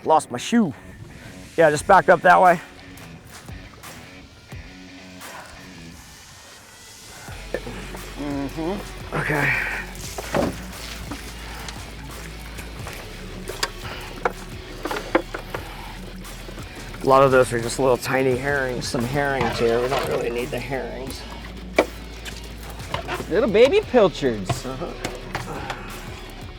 lost my shoe. Yeah, just back up that way. Okay. A lot of those are just little tiny herrings, some herrings here. We don't really need the herrings. Little baby pilchards.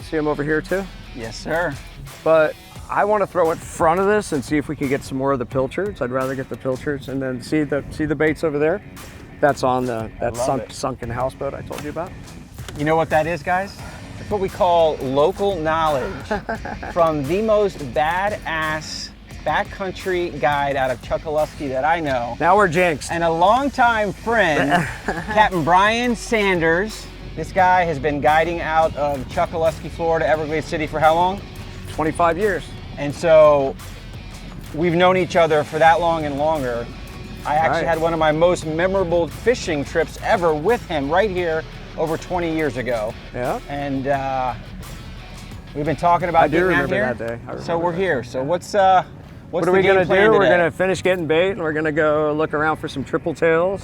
See them over here too? Yes, sir. But I want to throw in front of this and see if we can get some more of the pilchards. I'd rather get the pilchards, and then see the baits over there. That's on that sunken houseboat I told you about. You know what that is, guys? It's what we call local knowledge from the most badass backcountry guide out of Chokoloskee that I know. Now we're jinxed. And a longtime friend, Captain Brian Sanders. This guy has been guiding out of Chokoloskee, Florida, Everglades City for how long? 25 years. And so we've known each other for that long and longer. I actually had one of my most memorable fishing trips ever with him right here over 20 years ago. Yeah. And we've been talking about getting out here. I do remember that day. So we're here. So what's what are we gonna do? Today? We're gonna finish getting bait, and we're gonna go look around for some triple tails.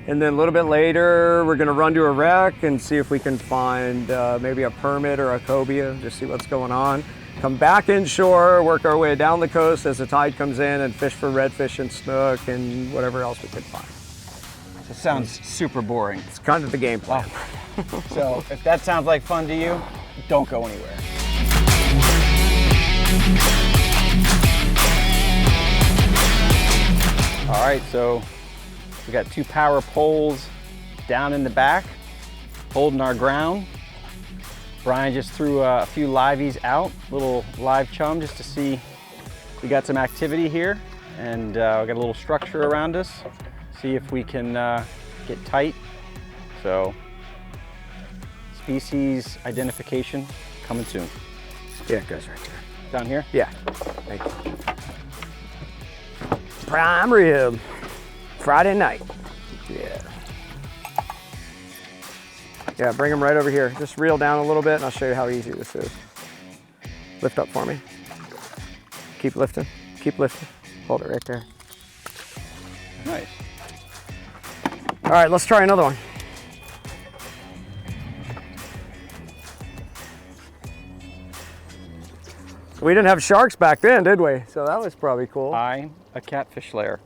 And then a little bit later, we're gonna run to a wreck and see if we can find maybe a permit or a cobia, just see what's going on. Come back inshore, work our way down the coast as the tide comes in, and fish for redfish and snook and whatever else we can find. It sounds super boring. It's kind of the game plan. So if that sounds like fun to you, don't go anywhere. All right, so we got 2 power poles down in the back, holding our ground. Brian just threw a few liveys out, little live chum, just to see we got some activity here, and we got a little structure around us. See if we can get tight. So, species identification coming soon. Yeah, it goes right there. Down here? Yeah, thank you. Prime rib, Friday night. Yeah. Yeah, bring them right over here. Just reel down a little bit and I'll show you how easy this is. Lift up for me. Keep lifting, keep lifting. Hold it right there. Nice. All right, let's try another one. We didn't have sharks back then, did we? So that was probably cool. I'm a catfish layer.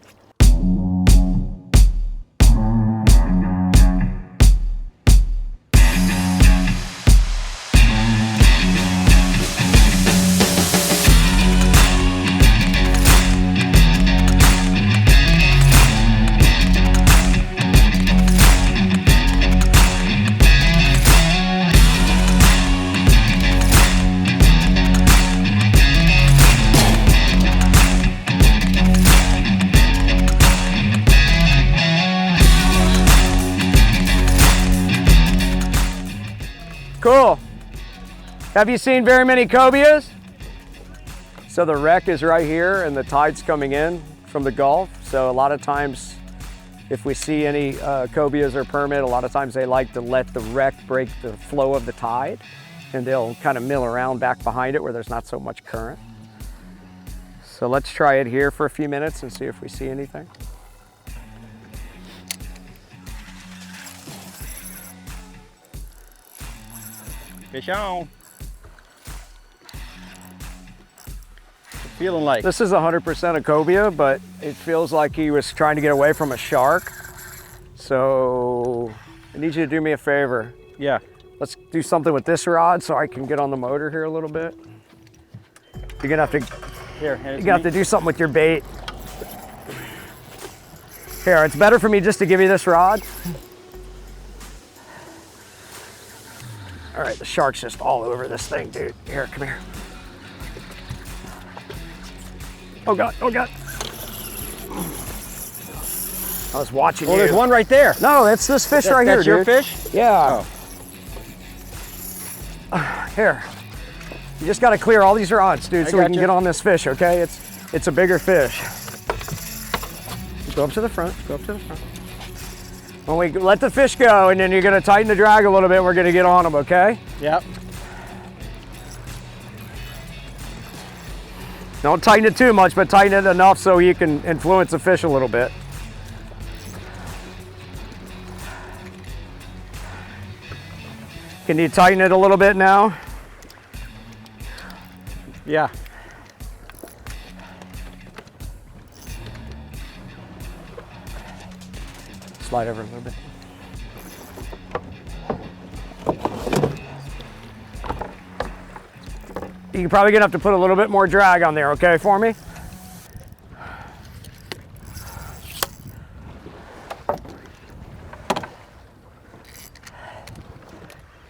Cool. Have you seen very many cobias? So the wreck is right here and the tide's coming in from the Gulf. So a lot of times if we see any cobias or permit, a lot of times they like to let the wreck break the flow of the tide, and they'll kind of mill around back behind it where there's not so much current. So let's try it here for a few minutes and see if we see anything. Fish on. Feeling like this is 100% a cobia, but it feels like he was trying to get away from a shark. So I need you to do me a favor. Yeah. Let's do something with this rod so I can get on the motor here a little bit. You're gonna have to, you have to do something with your bait. Here, it's better for me just to give you this rod. All right, the shark's just all over this thing, dude. Here, come here. Oh God, oh God. I was watching you. Oh, there's one right there. No, it's this fish right here, dude. That's your fish? Yeah. Oh. Here. You just got to clear all these rods, dude, so we can get on this fish, okay? It's a bigger fish. Go up to the front, go up to the front. When we let the fish go, and then you're gonna tighten the drag a little bit, we're gonna get on them, okay? Yep. Don't tighten it too much, but tighten it enough so you can influence the fish a little bit. Can you tighten it a little bit now? Yeah. Slide over a little bit. You're probably gonna have to put a little bit more drag on there, okay, for me?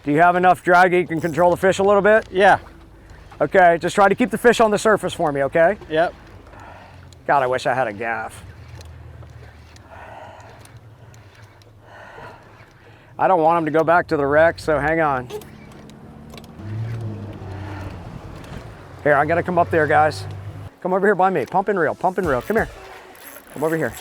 Do you have enough drag that you can control the fish a little bit? Yeah. Okay, just try to keep the fish on the surface for me, okay? Yep. God, I wish I had a gaff. I don't want him to go back to the wreck, so hang on. Here, I gotta come up there, guys. Come over here by me. Pump and reel, come here. Come over here.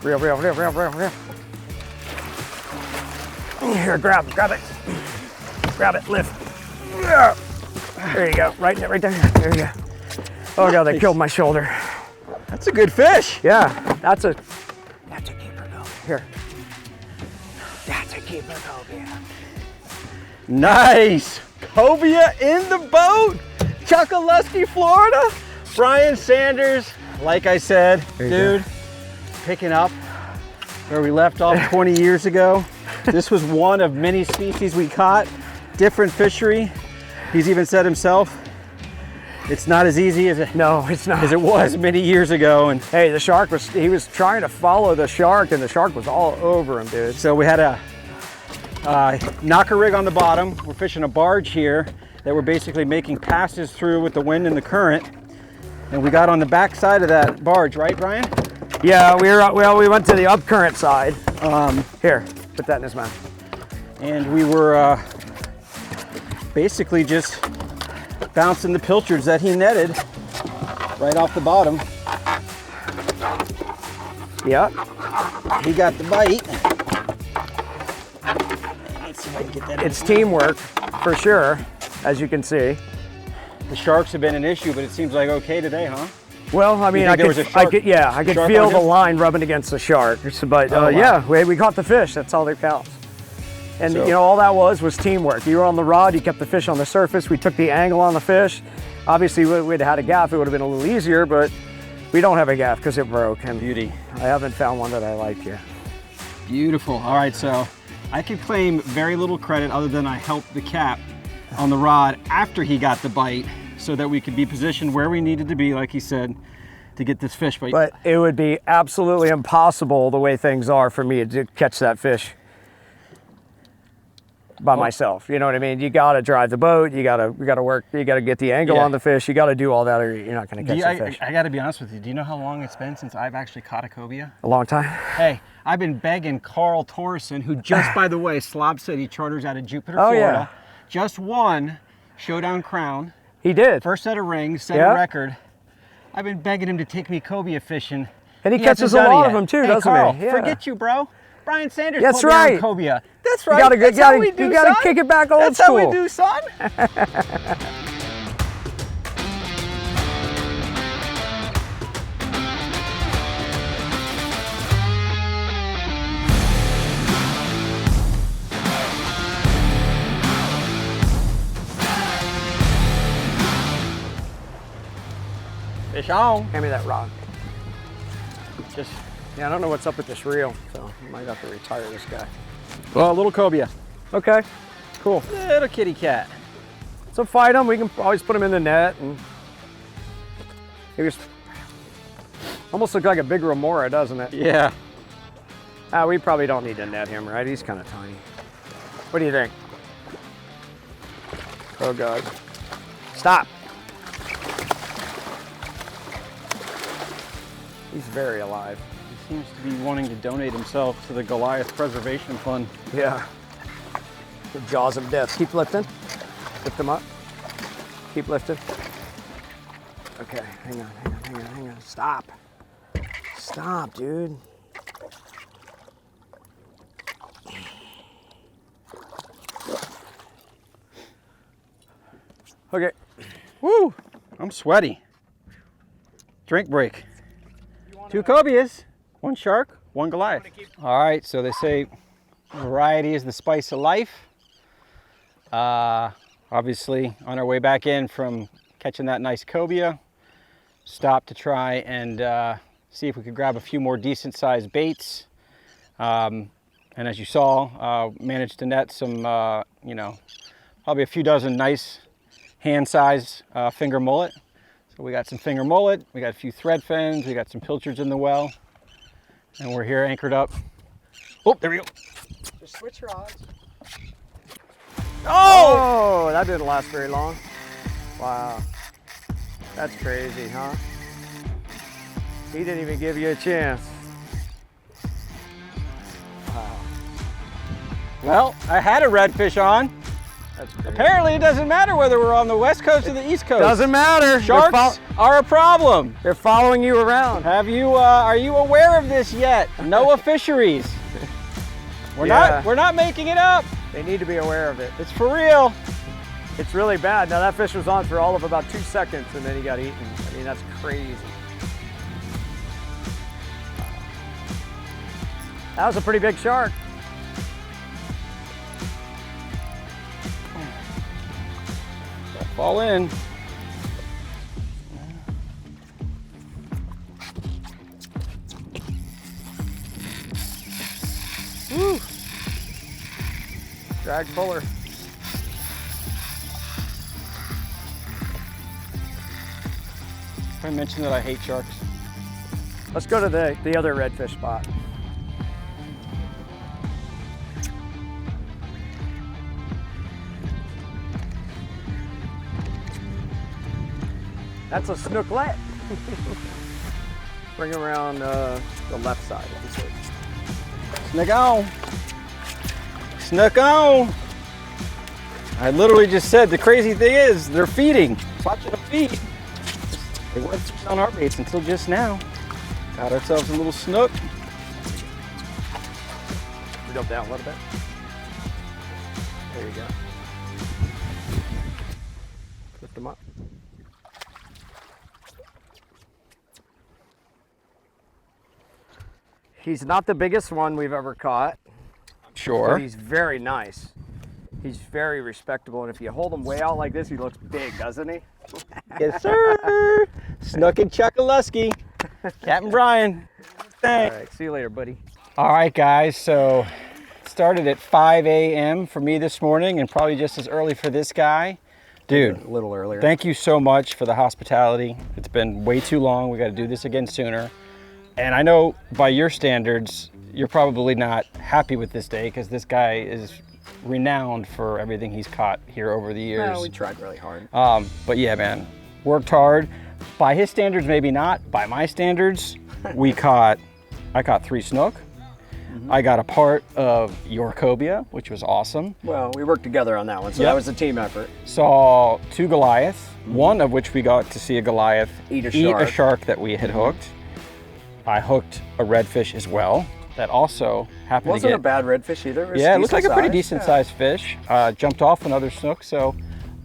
Reel. Here, grab it. Grab it, lift. There you go, right there. There you go. Oh God, they killed my shoulder. That's a good fish. Yeah, that's a keeper go. Here. That's a keeper Cobia. Nice. Cobia in the boat. Chokoloskee, Florida. Brian Sanders, like I said, dude, picking up where we left off 20 years ago. This was one of many species we caught. Different fishery. He's even said himself, it's not as easy as it, no, it's not. As it was many years ago. And hey, the shark he was trying to follow the shark, and the shark was all over him, dude. So we had a knocker rig on the bottom. We're fishing a barge here that we're basically making passes through with the wind and the current. And we got on the back side of that barge, right, Brian? Yeah, we went to the up current side. Here, put that in his mouth. And we were basically just bouncing the pilchards that he netted right off the bottom. Yep. He got the bite. Let's see if I can get that. It's teamwork, for sure, as you can see. The sharks have been an issue, but it seems like okay today, huh? Well, I mean, I could feel the line rubbing against the shark. But wow. yeah, we caught the fish. That's all that counts. And So, you know, all that was teamwork. You were on the rod, you kept the fish on the surface. We took the angle on the fish. Obviously, we'd had a gaff, it would have been a little easier, but we don't have a gaff because it broke. And beauty. I haven't found one that I like yet. Beautiful. All right, so I could claim very little credit other than I helped the cap on the rod after he got the bite so that we could be positioned where we needed to be, like he said, to get this fish. But it would be absolutely impossible the way things are for me to catch that fish by myself. You know what I mean? You got to drive the boat. You got to work. You got to get the angle on the fish. You got to do all that, or you're not going to catch the fish. I got to be honest with you. Do you know how long it's been since I've actually caught a cobia? A long time. Hey, I've been begging Carl Torreson, who just, by the way, Slob said he charters out of Jupiter, Florida, just won Showdown Crown. He did. First set of rings, set a record. I've been begging him to take me cobia fishing. And he catches a lot of them too, doesn't Carl, he? Yeah. Forget you, bro. Brian Sanders. That's right. Cobia. That's right. You gotta kick it back old school. That's how we do, son. Fish on. Hand me that rod. Just, yeah, I don't know what's up with this reel, so I might have to retire this guy. well, a little cobia. Okay, cool. Little kitty cat. So fight him. We can always put him in the net, and he was almost look like a big remora, doesn't it? Yeah. We probably don't need to net him, right? He's kind of tiny. What do you think? Oh God! Stop. He's very alive. He seems to be wanting to donate himself to the Goliath Preservation Fund. Yeah. The jaws of death. Keep lifting. Lift them up. Keep lifting. Okay, hang on. Stop. Stop, dude. Okay. Woo! I'm sweaty. Drink break. 2 cobias, 1 shark, 1 Goliath. All right, so they say variety is the spice of life. Obviously, on our way back in from catching that nice cobia, stopped to try and see if we could grab a few more decent sized baits. And as you saw, managed to net some, you know, probably a few dozen nice hand-sized finger mullet. So we got some finger mullet, we got a few thread fins, we got some pilchards in the well, and we're here anchored up. Oh, there we go. Just switch rods. Oh, that didn't last very long. Wow, that's crazy, huh? He didn't even give you a chance. Wow. Well, I had a redfish on. That's crazy. Apparently, it doesn't matter whether we're on the west coast or the east coast. Doesn't matter. Sharks are a problem. They're following you around. Have you? Are you aware of this yet? NOAA Fisheries. We're not making it up. They need to be aware of it. It's for real. It's really bad. Now that fish was on for all of about 2 seconds and then he got eaten. I mean, that's crazy. That was a pretty big shark. Fall in. Woo. Drag fuller. I mentioned that I hate sharks. Let's go to the other redfish spot. That's a snooklet. Bring him around the left side of the switch. Snook on. Snook on. I literally just said the crazy thing is they're feeding. Watching them feed. They weren't on our baits until just now. Got ourselves a little snook. Reel down a little bit. There you go. Lift them up. He's not the biggest one we've ever caught. Sure. But he's very nice. He's very respectable, and if you hold him way out like this, he looks big, doesn't he? Yes, sir. Snook and Chokoloskee. Captain Brian. Thanks. All right, see you later, buddy. All right, guys, so it started at 5 a.m. for me this morning and probably just as early for this guy. Dude, A little earlier. thank you so much for the hospitality. It's been way too long. We got to do this again sooner. And I know by your standards, you're probably not happy with this day because this guy is renowned for everything he's caught here over the years. No, we tried really hard. But yeah, man, worked hard. By his standards, maybe not. By my standards, I caught 3 snook. Mm-hmm. I got a part of your cobia, which was awesome. Well, we worked together on that one, so that was a team effort. Saw 2 Goliaths, one of which we got to see a Goliath eat a shark that we had hooked. I hooked a redfish as well. That also happened Wasn't a bad redfish either. It looked like a pretty decent sized fish. Jumped off another snook, so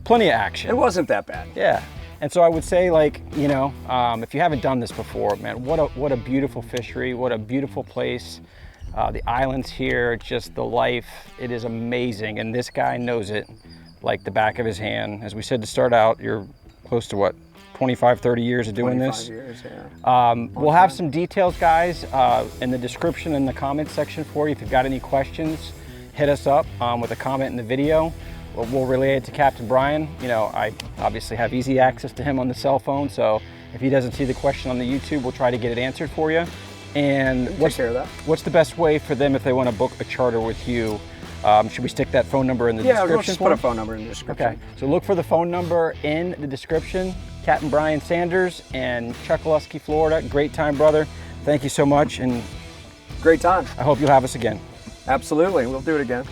plenty of action. It wasn't that bad. Yeah. And so I would say, like, you know, if you haven't done this before, man, what a beautiful fishery, what a beautiful place. The islands here, just the life, it is amazing. And this guy knows it like the back of his hand. As we said to start out, you're close to what, 25, 30 years of doing this? 25 years, yeah. We'll have some details, guys, in the description and the comment section for you. If you've got any questions, hit us up with a comment in the video. We'll relay it to Captain Brian. You know, I obviously have easy access to him on the cell phone, so if he doesn't see the question on the YouTube, we'll try to get it answered for you. And take care of that. What's the best way for them if they want to book a charter with you? Should we stick that phone number in the description? Yeah, we'll just put a phone number in the description. Okay, so look for the phone number in the description. Captain Brian Sanders in Chokoloskee, Florida. Great time, brother. Thank you so much, and great time. I hope you'll have us again. Absolutely, we'll do it again.